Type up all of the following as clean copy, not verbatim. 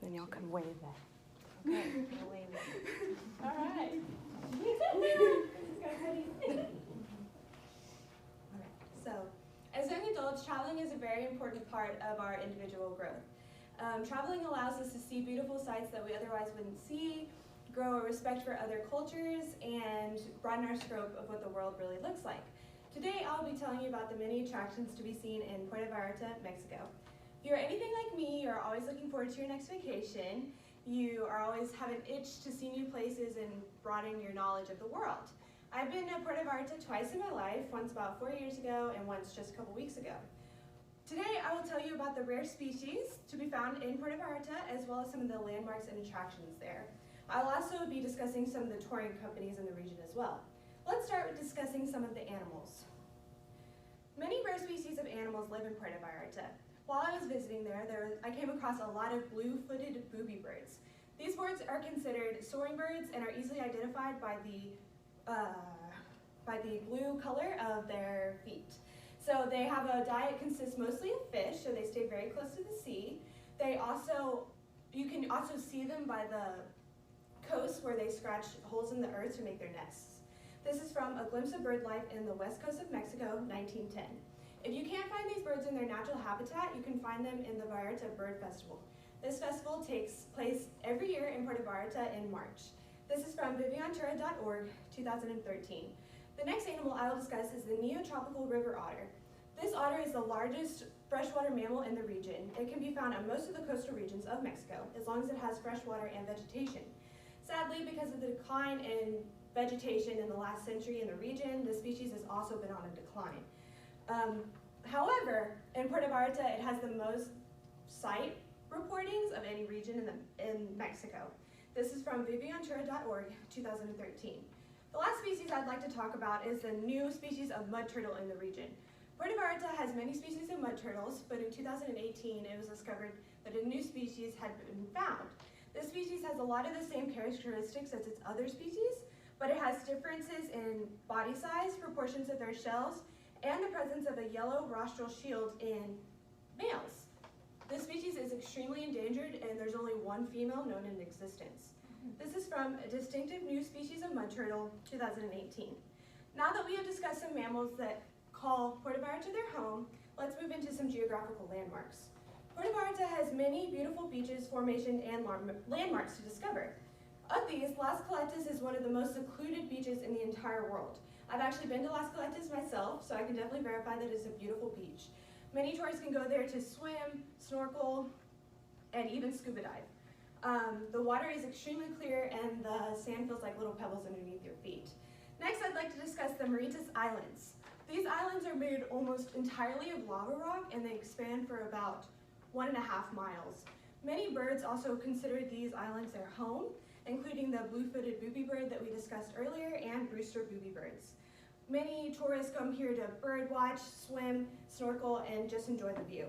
Then y'all can wave that. Okay, we'll wave it. All right. So, as young adults, traveling is a very important part of our individual growth. Traveling allows us to see beautiful sights that we otherwise wouldn't see, grow a respect for other cultures, and broaden our scope of what the world really looks like. Today, I'll be telling you about the many attractions to be seen in Puerto Vallarta, Mexico. If you're anything like me, you're always looking forward to your next vacation. You are always have an itch to see new places and broaden your knowledge of the world. I've been to Puerto Vallarta twice in my life, once about 4 years ago and once just a couple weeks ago. Today, I will tell you about the rare species to be found in Puerto Vallarta, as well as some of the landmarks and attractions there. I'll also be discussing some of the touring companies in the region as well. Let's start with discussing some of the animals. Many rare species of animals live in Puerto Vallarta. While I was visiting there, I came across a lot of blue-footed booby birds. These birds are considered soaring birds and are easily identified by the blue color of their feet. So they have a diet consists mostly of fish, so they stay very close to the sea. You can also see them by the coast where they scratch holes in the earth to make their nests. This is from A Glimpse of Bird Life in the West Coast of Mexico, 1910. If you can't find these birds in their natural habitat, you can find them in the Vallarta Bird Festival. This festival takes place every year in Puerto Vallarta in March. This is from viviantura.org, 2013. The next animal I will discuss is the neotropical river otter. This otter is the largest freshwater mammal in the region. It can be found on most of the coastal regions of Mexico, as long as it has fresh water and vegetation. Sadly, because of the decline in vegetation in the last century in the region, the species has also been on a decline. However, in Puerto Vallarta, it has the most site reportings of any region in Mexico. This is from viviantura.org, 2013. The last species I'd like to talk about is the new species of mud turtle in the region. Puerto Vallarta has many species of mud turtles, but in 2018 it was discovered that a new species had been found. This species has a lot of the same characteristics as its other species, but it has differences in body size, proportions of their shells, and the presence of a yellow rostral shield in males. This species is extremely endangered, and there's only one female known in existence. This is from A Distinctive New Species of Mud Turtle, 2018. Now that we have discussed some mammals that call Puerto Vallarta their home, let's move into some geographical landmarks. Puerto Vallarta has many beautiful beaches, formations, and landmarks to discover. Of these, Las Caletas is one of the most secluded beaches in the entire world. I've actually been to Las Caletas myself, so I can definitely verify that it's a beautiful beach. Many tourists can go there to swim, snorkel, and even scuba dive. The water is extremely clear and the sand feels like little pebbles underneath your feet. Next, I'd like to discuss the Maritas Islands. These islands are made almost entirely of lava rock and they expand for about 1.5 miles. Many birds also consider these islands their home, including the blue-footed booby bird that we discussed earlier and rooster booby birds. Many tourists come here to bird watch, swim, snorkel, and just enjoy the view.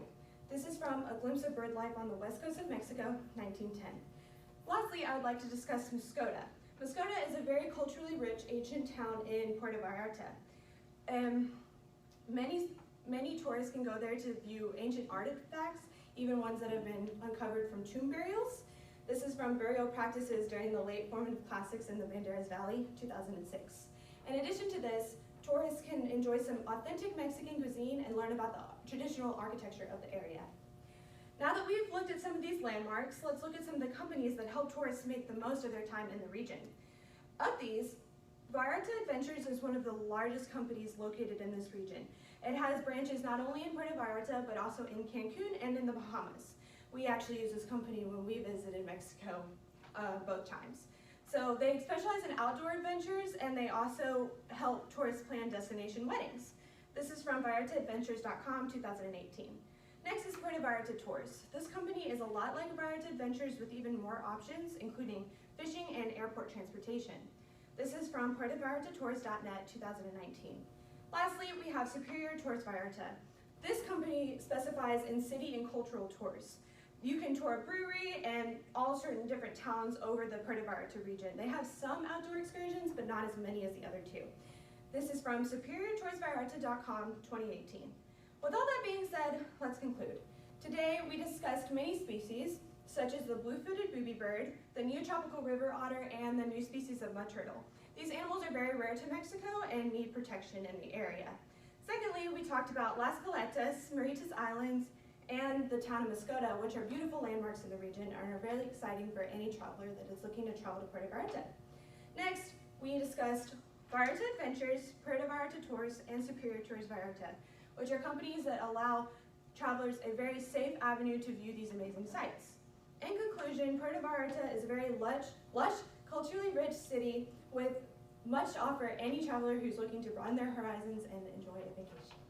This is from A Glimpse of Bird Life on the West Coast of Mexico, 1910. Lastly, I would like to discuss Moscota. Moscota is a very culturally rich ancient town in Puerto Vallarta. Many tourists can go there to view ancient artifacts, even ones that have been uncovered from tomb burials. This is from Burial Practices During the Late Formative Classics in the Banderas Valley, 2006. In addition to this, tourists can enjoy some authentic Mexican cuisine and learn about the traditional architecture of the area. Now that we've looked at some of these landmarks, let's look at some of the companies that help tourists make the most of their time in the region. Of these, Vallarta Adventures is one of the largest companies located in this region. It has branches not only in Puerto Vallarta, but also in Cancun and in the Bahamas. We actually used this company when we visited Mexico both times. So they specialize in outdoor adventures and they also help tourists plan destination weddings. This is from VallartaAdventures.com, 2018. Next is Puerto Vallarta Tours. This company is a lot like Vallarta Adventures with even more options, including fishing and airport transportation. This is from PuertoVallartaTours.net, 2019. Lastly, we have Superior Tours Vallarta. This company specifies in city and cultural tours. You can tour a brewery and all certain different towns over the Puerto Vallarta region. They have some outdoor excursions, but not as many as the other two. This is from SuperiorToursVallarta.com, 2018. With all that being said, let's conclude. Today, we discussed many species, such as the blue-footed booby bird, the neotropical river otter, and the new species of mud turtle. These animals are very rare to Mexico and need protection in the area. Secondly, we talked about Las Caletas, Maritas Islands, and the town of Mascota, which are beautiful landmarks in the region and are very exciting for any traveler that is looking to travel to Puerto Vallarta. Next, we discussed Vallarta Adventures, Puerto Vallarta Tours, and Superior Tours Vallarta, which are companies that allow travelers a very safe avenue to view these amazing sites. In conclusion, Puerto Vallarta is a very lush, culturally rich city with much to offer any traveler who's looking to broaden their horizons and enjoy a vacation.